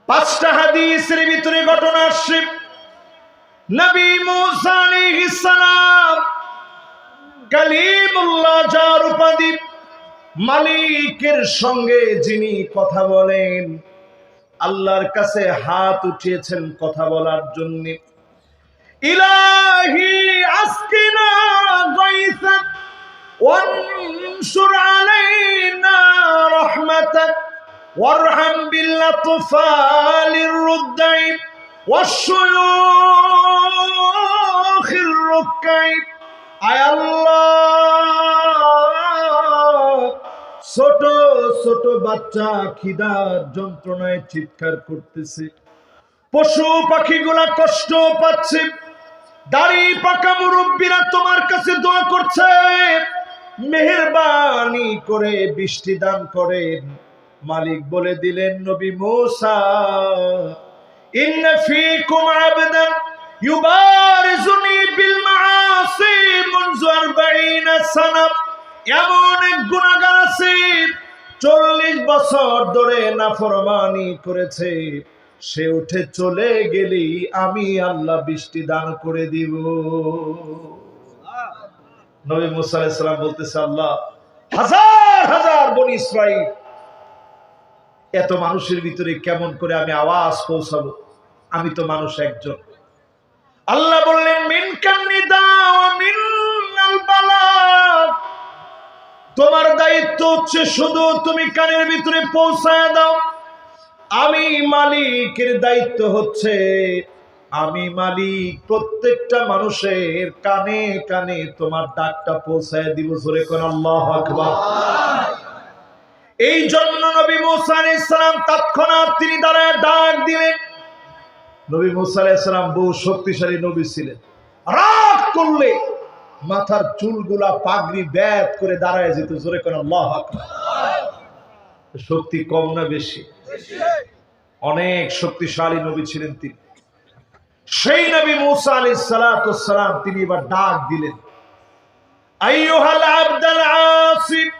পাঁচটা হাদিসের ভিতরে ঘটনা আসছে। নবী মুসা আলাইহিস সালাম কালিমুল্লাহ যার উপাধি, মালিকের সঙ্গে যিনি কথা বলেন, আল্লাহর কাছে হাত উঠিয়েছেন কথা বলার জন্য। ইলাহি আসকিনা গায়সান ওয়ানশুর আলাইনা রাহমাতাক ওয়ারহাম বিল্লাতফালির রুদ্দাই ওয়াশশুয়ুখির রুকাই। আয় আল্লাহ, ছোট ছোট বাচ্চা খিদার যন্ত্রণায় চিৎকার করতেছে, পশু পাখিগুলা কষ্ট পাচ্ছে, দাড়ি পাকা মুরব্বীরা তোমার কাছে দোয়া করছে, মেহেরবানি করে বৃষ্টি দান করেন। মালিক বলে দিলেন, নবী মুসা, ইন্না ফীকুম আবদান ইউবারিজুনি বিল মাআসি মুনযু 40 সানা। এমন এক গুনাহগার আছে 40 বছর ধরে নাফরমানি করেছে, সে উঠে চলে গেলেই আমি আল্লাহ বৃষ্টি দান করে দিব। নবী মুসা আলাইহিস সালাম বলতেছে, আল্লাহ, হাজার হাজার বনি ইসরাইল, এত মানুষের ভিতরে কেমন করে আমি আওয়াজ পৌঁছাবো? আমি তো মানুষ একজন। আল্লাহ বললেন, মিনকান নিদা ওয়া মিনাল বালাগ, তোমার দায়িত্ব হচ্ছে শুধু তুমি কানের ভিতরে পৌঁছায় দাও। আমি মালিকের দায়িত্ব হচ্ছে, আমি মালিক প্রত্যেকটা মানুষের কানে কানে তোমার ডাকটা পৌঁছায় দিব। জোরে কোন আল্লাহু আকবার। এই জন্য নবী মুসা আলাইহিস সালাম তৎক্ষণাৎ তিনি দাঁড়ায় ডাক দিলেন। নবী মুসা আলাইহিস সালাম বহু শক্তিশালী নবী ছিলেন। রাগ করলে মাথার চুলগুলা পাগড়ি ব্যাত করে দাঁড়ায় যেত। জোরে কোন আল্লাহু আকবার। শক্তি কম না বেশি? অনেক শক্তিশালী নবী ছিলেন তিনি। সেই নবী মুসা আলাইহিস সালাতু ওয়াস সালাম তিনি এবার ডাক দিলেন, আইয়ুহাল আবদুল আসিফ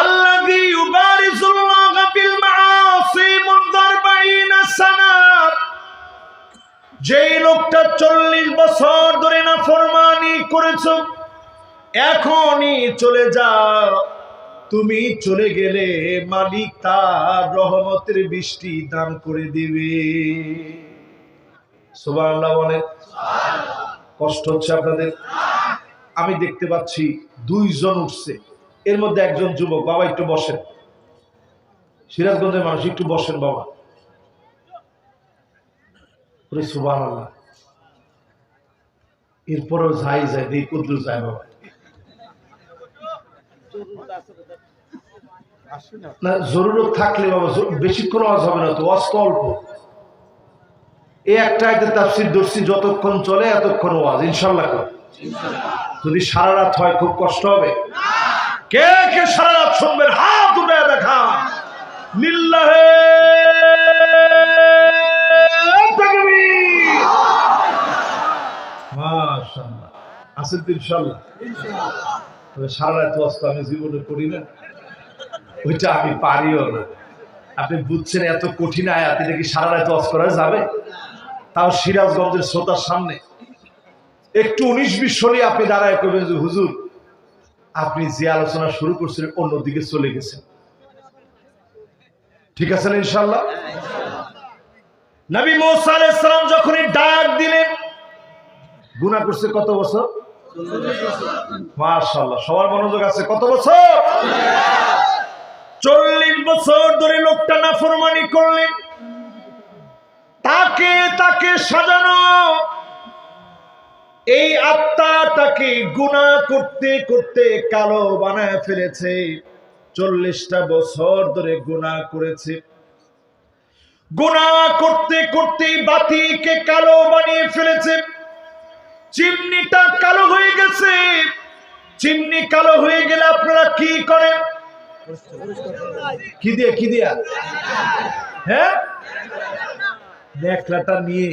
আল্লাযী ইউবারিজুল্লাহ বিল মাআসি মুনযু 40 সানা। যেই লোকটা 40 বছর ধরে নাফরমানি করেছো, এখনই চলে যাও। তুমি চলে গেলে মালিক তার রহমতের বৃষ্টি দান করে দিবে। সুবহানাল্লাহ বলে। কষ্ট হচ্ছে আপনাদের? আমি দেখতে পাচ্ছি 2 জন উঠছে, এর মধ্যে একজন যুবক। বাবা একটু বসেন, সিরাজগঞ্জের মানুষ, একটু বসেন বাবা। সুবহানাল্লাহ। এরপরেও যাই যায়, দেখি কদ্দুর যায় বাবা। না, জরুরত থাকলে বাবা, বেশিক্ষণ ওয়াজ হবে না তো, ওয়াজ তো অল্প। এই একটা আয়াতের তাফসীর ধরছি, যতক্ষণ চলে এতক্ষণ ওয়াজ ইনশাআল্লাহ। যদি সারা রাত হয় খুব কষ্ট হবে। কে কে সারা রাত শুনবেন? হাত উঠে দেখা। লিল্লাহে তাকবীর। মাশাআল্লাহ। আছেন তো ইনশাআল্লাহ? তবে সারা রাত ওয়াজ তো আমি জীবনে করি না, ওইটা আমি পারিও না। আপনি বুঝছেন, এত কঠিন আয়াত, এটা কি সারা রাত ওয়াজ করা যাবে? তাও সিরাজগঞ্জের শ্রোতার সামনে। একটু 19-20 হলে আপনি দাঁড়ায় করবেন যে হুজুর, আপনি যে আলোচনা শুরু করছিলেন অন্যদিকে চলে গেছেন। ঠিক আছে না ইনশাআল্লাহ? নবী মুসা আলাইহিস সালাম যখনই ডাক দিলেন, গুনাহ করছে কত বছর? 40 বছর। মাশাআল্লাহ, সবার মনোযোগ আছে। কত বছর? 40 বছর ধরে লোকটা নাফরমানি করলেন। তাকে তাকে সাজানো এই আত্মাটাকে গুনাহ করতে করতে কালো বানায় ফেলেছে। 40টা বছর ধরে গুনাহ করেছে। গুনাহ করতে করতে বাতিকে কালো বানিয়ে ফেলেছে। চিমনিটা কালো হয়ে গেছে। চিমনি কালো হয়ে গেলে আপনারা কি করেন? কি দিয়ে? কি দিয়া? হ্যাঁ, নেকড়াটা নিয়ে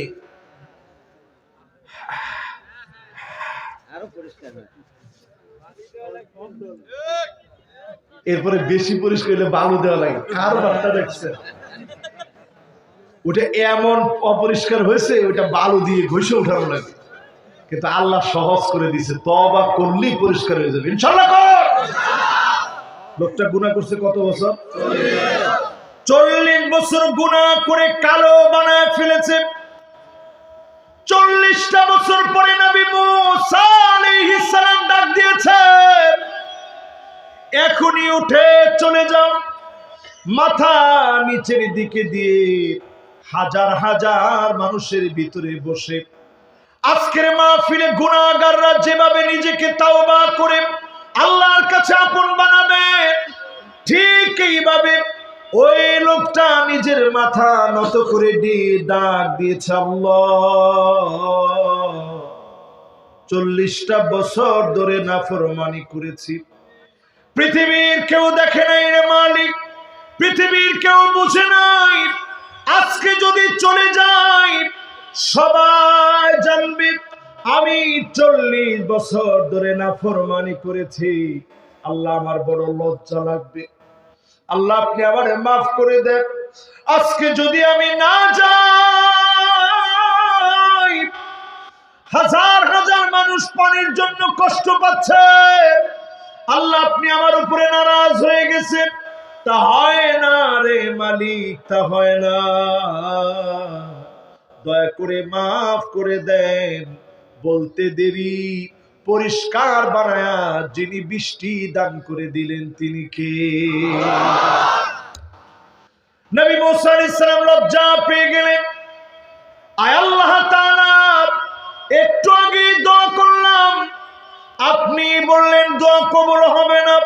এরপরে বেশি পরিষ্কার হলে বালু দেওয়া লাগে। কার বার্তা দেখছেন? ওটা এমন অপরিষ্কার হয়েছে, ওটা বালু দিয়ে ঘষে উঠানো লাগে, কিন্তু আল্লাহ সহজ করে দিছে, তওবা করলেই পরিষ্কার হয়ে যাবে ইনশাআল্লাহ। কর লোকটা গুনাহ করছে কত বছর? 40 বছর গুনাহ করে কালো বানায় ফেলেছে। 40টা বছর পরে নবী মুসা আলাইহিস সালাম ডাক দিয়েছে, এখনই উঠে চলে যাও। মাথা নিচের দিকে দিয়ে হাজার হাজার মানুষের ভিতরে বসে আজকের মাহফিলে গুনাহগাররা যেভাবে নিজেকে তাওবা করে আল্লাহর কাছে আপন বানাবে, ঠিক এইভাবে ওই লোকটা নিজের মাথা নত করে দিয়ে ডাক দিয়েছে, আল্লাহ 40টা বছর ধরে নাফরমানি করেছি, পৃথিবীর কেউ দেখে নাই রে মালিক, পৃথিবীর কেউ বুঝে নাই, আজকে যদি চলে যাই সবাই জানবে আমি 40 বছর ধরে নাফরমানি করেছি। আল্লাহ আমার বড় লজ্জা লাগবে, আল্লাহ আপনি আমারে মাফ করে দেন। আজকে যদি আমি না যাই হাজার হাজার মানুষ পানির জন্য কষ্ট পাচ্ছে, আল্লাহ আপনি আমার উপরে নারাজ হয়ে গেছেন। তা হয় না রে মালিক, তা হয় না, দয়া করে মাফ করে দেন। বলতে দেরি পরিষ্কার বানায়া যিনি বৃষ্টি দান করে দিলেন তিনি কে? নবী মুসা আলাইহিস সালাম লজ্জা পেয়ে গেলেন। আয় আল্লাহ তাআলা, একটু আগে দোয়া করলাম, আপনি বললেন দোয়া কবুল হবে না,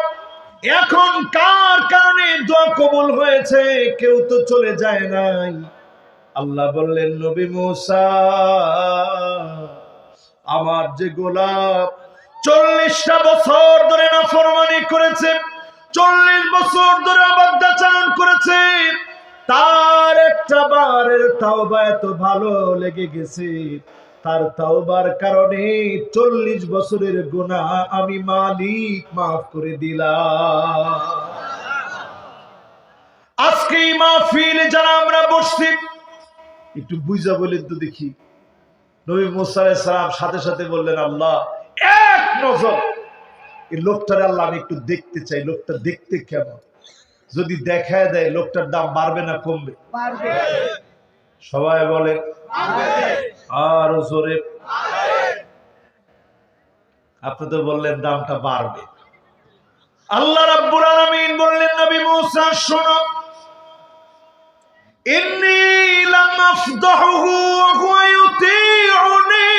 এখন কার কারণে দোয়া কবুল হয়েছে? কেউ তো চলে যায় নাই। আল্লাহ বললেন, নবী মুসা, আমার যে গোলাপ 40টা বছর ধরে নাফরমানি করেছে, 40 বছর ধরে অবাধ্যাচরণ করেছে, তার একটা বারের তাওবা এত ভালো লেগে গেছে, তার তাওবার কারণে 40 বছরের গুনাহ আমি মালিক মাফ করে দিলাম। আজকে এই মাহফিলে যারা আমরা বসছি, একটু বুঝা বলেন তো দেখি। নবী মুসা আলাইহিস সালাম সাথে সাথে বললেন, আল্লাহ এক নজর এই লোকটার আল্লাহ আমি একটু দেখতে চাই, লোকটা দেখতে কেমন, যদি দেখায় দেয় লোকটার দাম বাড়বে না কমবে? বাড়বে। সবাই বলে আর জোরে। আপনি তো বললেন দামটা বাড়বে। আল্লাহ রাব্বুল আলামিন বললেন, নবী মুসা শোনো, ইন্নী লাম আফদাহু ওয়া হুয়া ইউতিউনি,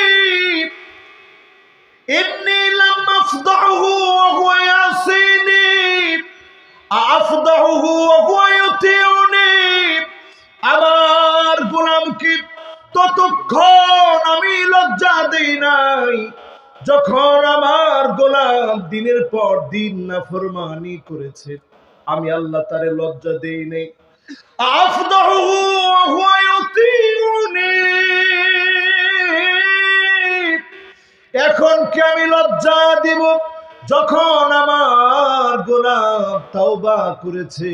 ইন্নী লাম আফদাহু ওয়া হুয়া ইয়াসিনি, আফদাহু ওয়া হুয়া ইউতিউনি। আমার গোলামকে ততক্ষণ আমি লজ্জা দেই নাই যখন আমার গোলাম দিনের পর দিন নাফরমানি করেছে, আমি আল্লাহ তারে লজ্জা দেই নাই। আফদাহু ওয়া হুয়া ইউতিউনি, এখন কি আমি লজ্জা দিব যখন আমার গোলাম তাওবা করেছে?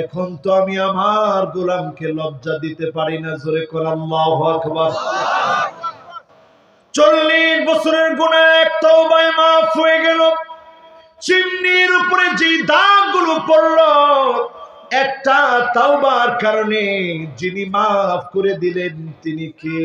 এখন তো আমি আমার গোলামকে লজ্জা দিতে পারি না। জোরে কর আল্লাহু আকবার। 40 বছরের গুনাহ এক তাওবায় মাফ হয়ে গেল। চিমনির উপরে যে দাগগুলো পড়ল, একটা তাওবার কারণে যিনি মাফ করে দিলেন তিনি কে?